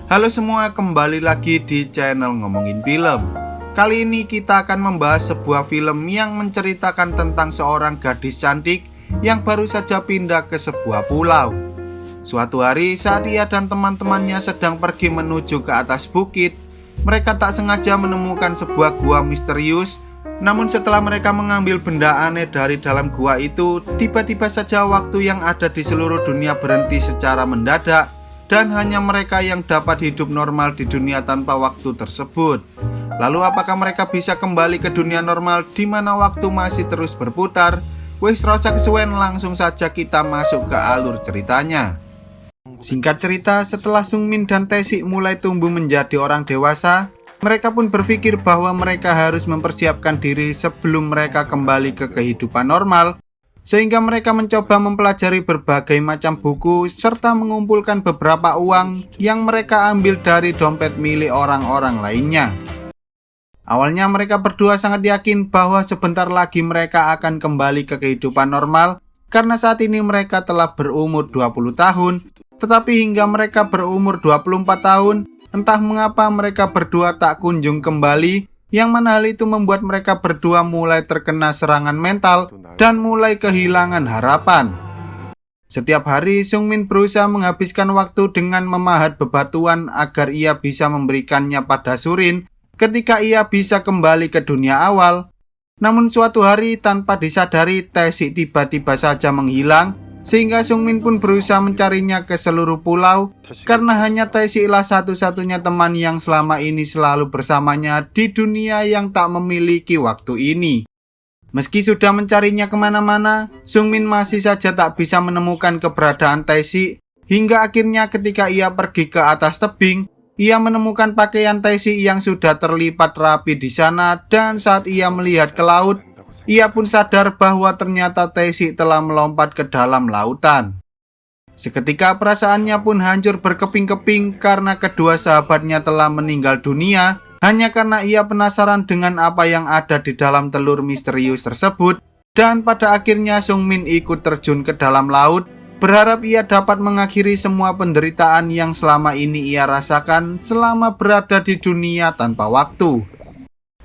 Halo semua, kembali lagi di channel Ngomongin Film. Kali ini kita akan membahas sebuah film yang menceritakan tentang seorang gadis cantik yang baru saja pindah ke sebuah pulau. Suatu hari saat ia dan teman-temannya sedang pergi menuju ke atas bukit, mereka tak sengaja menemukan sebuah gua misterius. Namun setelah mereka mengambil benda aneh dari dalam gua itu, tiba-tiba saja waktu yang ada di seluruh dunia berhenti secara mendadak, dan hanya mereka yang dapat hidup normal di dunia tanpa waktu tersebut. Lalu apakah mereka bisa kembali ke dunia normal di mana waktu masih terus berputar? Wis rasa kesuwen, langsung saja kita masuk ke alur ceritanya. Singkat cerita, setelah Sungmin dan Tae-sik mulai tumbuh menjadi orang dewasa, mereka pun berpikir bahwa mereka harus mempersiapkan diri sebelum mereka kembali ke kehidupan normal, sehingga mereka mencoba mempelajari berbagai macam buku serta mengumpulkan beberapa uang yang mereka ambil dari dompet milik orang-orang lainnya. Awalnya mereka berdua sangat yakin bahwa sebentar lagi mereka akan kembali ke kehidupan normal karena saat ini mereka telah berumur 20 tahun, tetapi hingga mereka berumur 24 tahun, entah mengapa mereka berdua tak kunjung kembali, yang mana hal itu membuat mereka berdua mulai terkena serangan mental dan mulai kehilangan harapan. Setiap hari Sungmin berusaha menghabiskan waktu dengan memahat bebatuan agar ia bisa memberikannya pada Surin ketika ia bisa kembali ke dunia awal. Namun suatu hari tanpa disadari, Tae-sik tiba-tiba saja menghilang, sehingga Sungmin pun berusaha mencarinya ke seluruh pulau, karena hanya Tae-sik lah satu-satunya teman yang selama ini selalu bersamanya di dunia yang tak memiliki waktu ini. Meski sudah mencarinya kemana-mana, Sungmin masih saja tak bisa menemukan keberadaan Tae-sik, hingga akhirnya ketika ia pergi ke atas tebing, ia menemukan pakaian Tae-sik yang sudah terlipat rapi di sana, dan saat ia melihat ke laut, ia pun sadar bahwa ternyata Tae-sik telah melompat ke dalam lautan. Seketika perasaannya pun hancur berkeping-keping karena kedua sahabatnya telah meninggal dunia hanya karena ia penasaran dengan apa yang ada di dalam telur misterius tersebut, dan pada akhirnya Sungmin ikut terjun ke dalam laut, berharap ia dapat mengakhiri semua penderitaan yang selama ini ia rasakan selama berada di dunia tanpa waktu.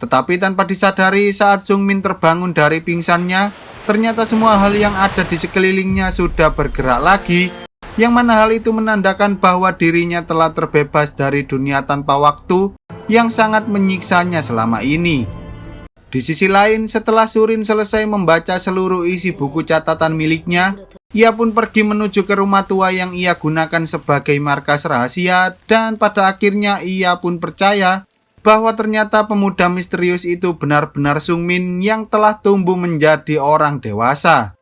Tetapi tanpa disadari, saat Sungmin terbangun dari pingsannya, ternyata semua hal yang ada di sekelilingnya sudah bergerak lagi, yang mana hal itu menandakan bahwa dirinya telah terbebas dari dunia tanpa waktu yang sangat menyiksanya selama ini. Di sisi lain, setelah Surin selesai membaca seluruh isi buku catatan miliknya, ia pun pergi menuju ke rumah tua yang ia gunakan sebagai markas rahasia, dan pada akhirnya ia pun percaya bahwa ternyata pemuda misterius itu benar-benar Sungmin yang telah tumbuh menjadi orang dewasa.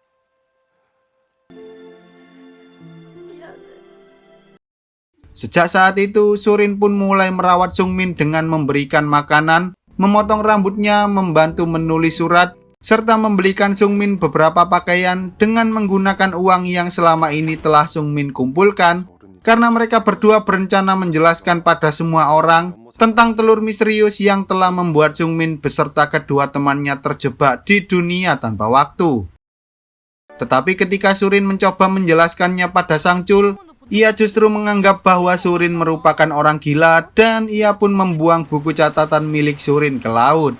Sejak saat itu, Surin pun mulai merawat Sungmin dengan memberikan makanan, memotong rambutnya, membantu menulis surat, serta membelikan Sungmin beberapa pakaian dengan menggunakan uang yang selama ini telah Sungmin kumpulkan, karena mereka berdua berencana menjelaskan pada semua orang tentang telur misterius yang telah membuat Sungmin beserta kedua temannya terjebak di dunia tanpa waktu. Tetapi ketika Surin mencoba menjelaskannya pada Sang Chul, ia justru menganggap bahwa Surin merupakan orang gila, dan ia pun membuang buku catatan milik Surin ke laut.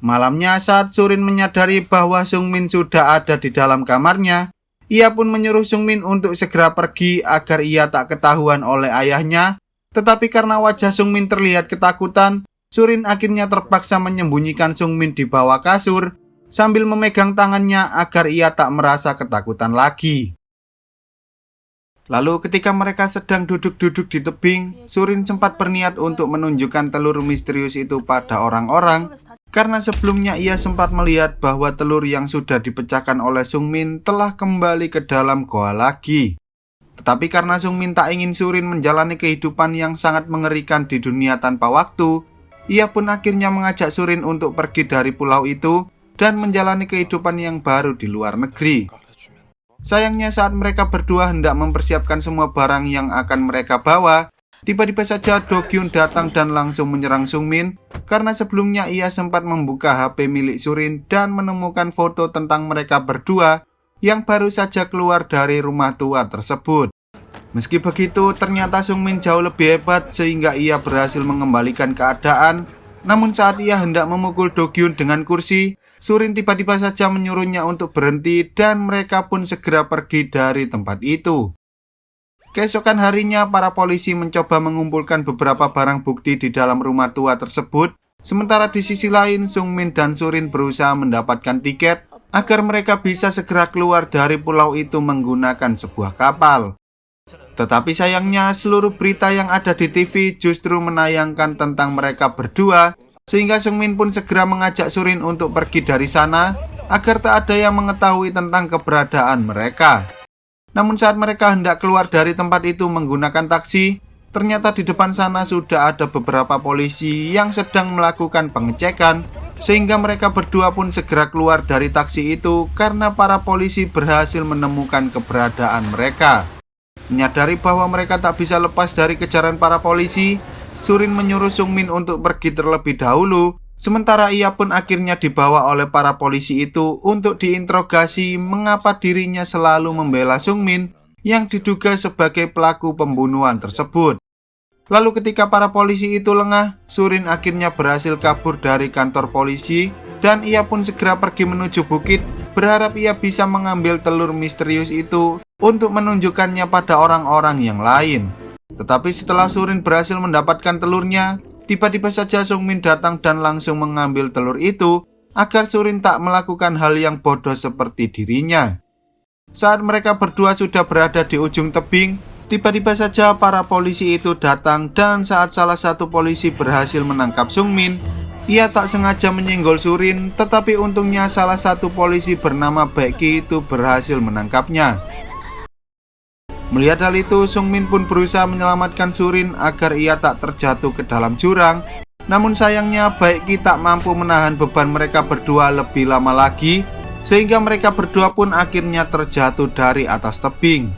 Malamnya saat Surin menyadari bahwa Sungmin sudah ada di dalam kamarnya, ia pun menyuruh Sungmin untuk segera pergi agar ia tak ketahuan oleh ayahnya. Tetapi karena wajah Sungmin terlihat ketakutan, Surin akhirnya terpaksa menyembunyikan Sungmin di bawah kasur sambil memegang tangannya agar ia tak merasa ketakutan lagi. Lalu ketika mereka sedang duduk-duduk di tebing, Surin sempat berniat untuk menunjukkan telur misterius itu pada orang-orang, karena sebelumnya ia sempat melihat bahwa telur yang sudah dipecahkan oleh Sungmin telah kembali ke dalam goa lagi. Tetapi karena Sungmin tak ingin Surin menjalani kehidupan yang sangat mengerikan di dunia tanpa waktu, ia pun akhirnya mengajak Surin untuk pergi dari pulau itu dan menjalani kehidupan yang baru di luar negeri. Sayangnya saat mereka berdua hendak mempersiapkan semua barang yang akan mereka bawa, tiba-tiba saja Do Kyun datang dan langsung menyerang Sungmin, karena sebelumnya ia sempat membuka HP milik Surin dan menemukan foto tentang mereka berdua yang baru saja keluar dari rumah tua tersebut. Meski begitu, ternyata Sung Min jauh lebih hebat sehingga ia berhasil mengembalikan keadaan. Namun saat ia hendak memukul Do Gyun dengan kursi, Surin tiba-tiba saja menyuruhnya untuk berhenti dan mereka pun segera pergi dari tempat itu. Keesokan harinya, para polisi mencoba mengumpulkan beberapa barang bukti di dalam rumah tua tersebut. Sementara di sisi lain, Sung Min dan Surin berusaha mendapatkan tiket agar mereka bisa segera keluar dari pulau itu menggunakan sebuah kapal. Tetapi sayangnya, seluruh berita yang ada di TV justru menayangkan tentang mereka berdua, sehingga Sung Min pun segera mengajak Surin untuk pergi dari sana agar tak ada yang mengetahui tentang keberadaan mereka. Namun saat mereka hendak keluar dari tempat itu menggunakan taksi, ternyata di depan sana sudah ada beberapa polisi yang sedang melakukan pengecekan, sehingga mereka berdua pun segera keluar dari taksi itu karena para polisi berhasil menemukan keberadaan mereka. Menyadari bahwa mereka tak bisa lepas dari kejaran para polisi, Surin menyuruh Sung Min untuk pergi terlebih dahulu, sementara ia pun akhirnya dibawa oleh para polisi itu untuk diinterogasi mengapa dirinya selalu membela Sung Min yang diduga sebagai pelaku pembunuhan tersebut. Lalu ketika para polisi itu lengah, Surin akhirnya berhasil kabur dari kantor polisi dan ia pun segera pergi menuju bukit, berharap ia bisa mengambil telur misterius itu untuk menunjukkannya pada orang-orang yang lain. Tetapi setelah Surin berhasil mendapatkan telurnya, tiba-tiba saja Sung Min datang dan langsung mengambil telur itu agar Surin tak melakukan hal yang bodoh seperti dirinya. Saat mereka berdua sudah berada di ujung tebing, tiba-tiba saja para polisi itu datang dan saat salah satu polisi berhasil menangkap Sung Min, ia tak sengaja menyenggol Surin, tetapi untungnya salah satu polisi bernama Baekgi itu berhasil menangkapnya. Melihat hal itu, Sung Min pun berusaha menyelamatkan Surin agar ia tak terjatuh ke dalam jurang. Namun sayangnya Baekgi tak mampu menahan beban mereka berdua lebih lama lagi, sehingga mereka berdua pun akhirnya terjatuh dari atas tebing.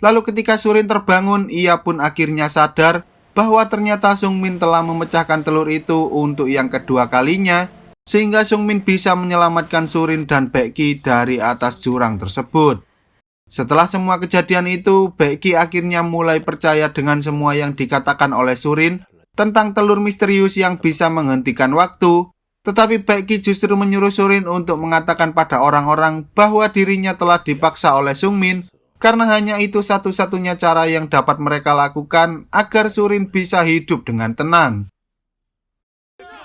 Lalu ketika Surin terbangun, ia pun akhirnya sadar bahwa ternyata Sung Min telah memecahkan telur itu untuk yang kedua kalinya, sehingga Sung Min bisa menyelamatkan Surin dan Baekgi dari atas jurang tersebut. Setelah semua kejadian itu, Baekgi akhirnya mulai percaya dengan semua yang dikatakan oleh Surin tentang telur misterius yang bisa menghentikan waktu. Tetapi Baekgi justru menyuruh Surin untuk mengatakan pada orang-orang bahwa dirinya telah dipaksa oleh Sung Min, karena hanya itu satu-satunya cara yang dapat mereka lakukan agar Surin bisa hidup dengan tenang.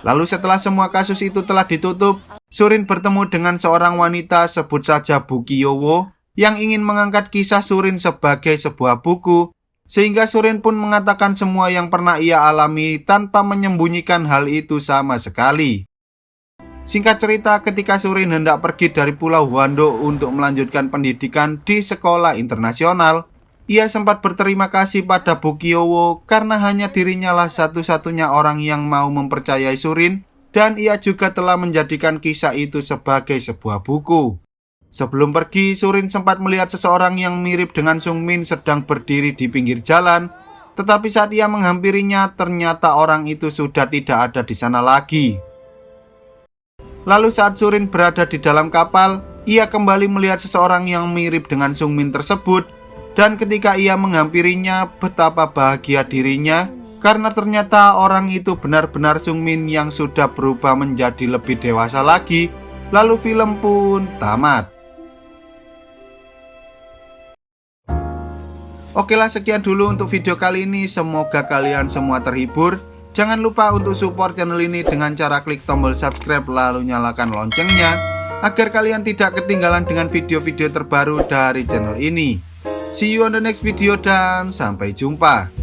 Lalu setelah semua kasus itu telah ditutup, Surin bertemu dengan seorang wanita, sebut saja Bu Kiyowo, yang ingin mengangkat kisah Surin sebagai sebuah buku, sehingga Surin pun mengatakan semua yang pernah ia alami tanpa menyembunyikan hal itu sama sekali. Singkat cerita, ketika Surin hendak pergi dari Pulau Hwando untuk melanjutkan pendidikan di sekolah internasional, ia sempat berterima kasih pada Bu Kiyowo karena hanya dirinya lah satu-satunya orang yang mau mempercayai Surin, dan ia juga telah menjadikan kisah itu sebagai sebuah buku. Sebelum pergi, Surin sempat melihat seseorang yang mirip dengan Sung Min sedang berdiri di pinggir jalan, tetapi saat ia menghampirinya, ternyata orang itu sudah tidak ada di sana lagi. Lalu saat Surin berada di dalam kapal, ia kembali melihat seseorang yang mirip dengan Sung Min tersebut, dan ketika ia menghampirinya, betapa bahagia dirinya, karena ternyata orang itu benar-benar Sung Min yang sudah berubah menjadi lebih dewasa lagi. Lalu film pun tamat. Oke lah, sekian dulu untuk video kali ini. Semoga kalian semua terhibur. Jangan lupa untuk support channel ini dengan cara klik tombol subscribe lalu nyalakan loncengnya agar kalian tidak ketinggalan dengan video-video terbaru dari channel ini. See you on the next video dan sampai jumpa.